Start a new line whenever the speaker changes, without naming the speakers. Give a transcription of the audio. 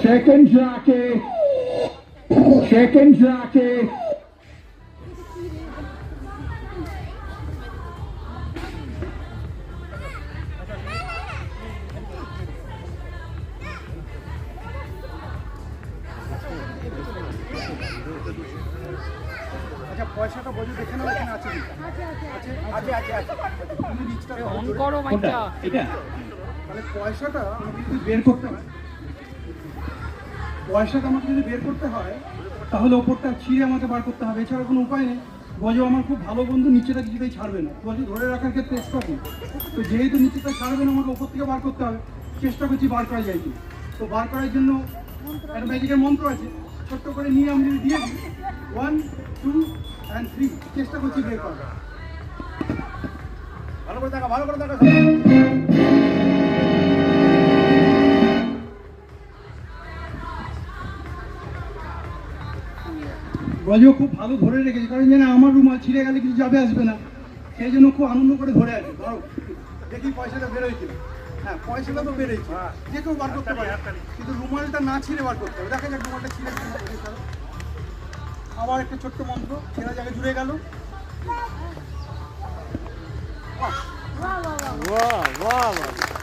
Chicken jockey. Chicken jockey.
আচ্ছা পয়সাটা বলে দেখে নাও এখানে আছে কি আছে তুমি রিচটা
অন করো মাইকটা।
এটা
তাহলে পয়সাটা আমাকে যদি বের করতে হয় তাহলে ওপরটা ছিঁড়ে আমাকে বার করতে হবে, এছাড়া কোনো উপায় নেই। গজো আমার খুব ভালো বন্ধু, নিচেটা কিছুতেই ছাড়বে না। গজো ধরে রাখার ক্ষেত্রে এক্সপার্ট, তো যেহেতু নিচেটা ছাড়বে না আমাকে ওপর থেকে বার করতে হবে। চেষ্টা করছি বার করা যায় কি। তো বার করার জন্য একটা ম্যাজিকের মন্ত্র আছে, ছোট্ট করে নিয়ে আমি যদি দিয়ে দিই 1 2 and 3 চেষ্টা করছি বের করার। ভালো করে দেখা গজও খুব ভালো ধরে রেখেছে, কারণ জানে আমার রুমাল ছিঁড়ে গেলে কিছু যাবে আসবে না, সেই জন্য খুব আনন্দ করে ধরে আছে। ধরো দেখি পয়সাটা বেরোয় কিনা। হ্যাঁ পয়সাটা তো বেরোয়ছে, যে কেউ বার করতে পারে, কিন্তু রুমালটা না ছিঁড়ে বার করতে হবে। দেখা যাক রুমালটা ছিঁড়ে কিনা। আবার একটা ছোট্ট মন্ত্র, ছেঁড়া জায়গায় জুড়ে গেল।
বাহ বাহ বাহ।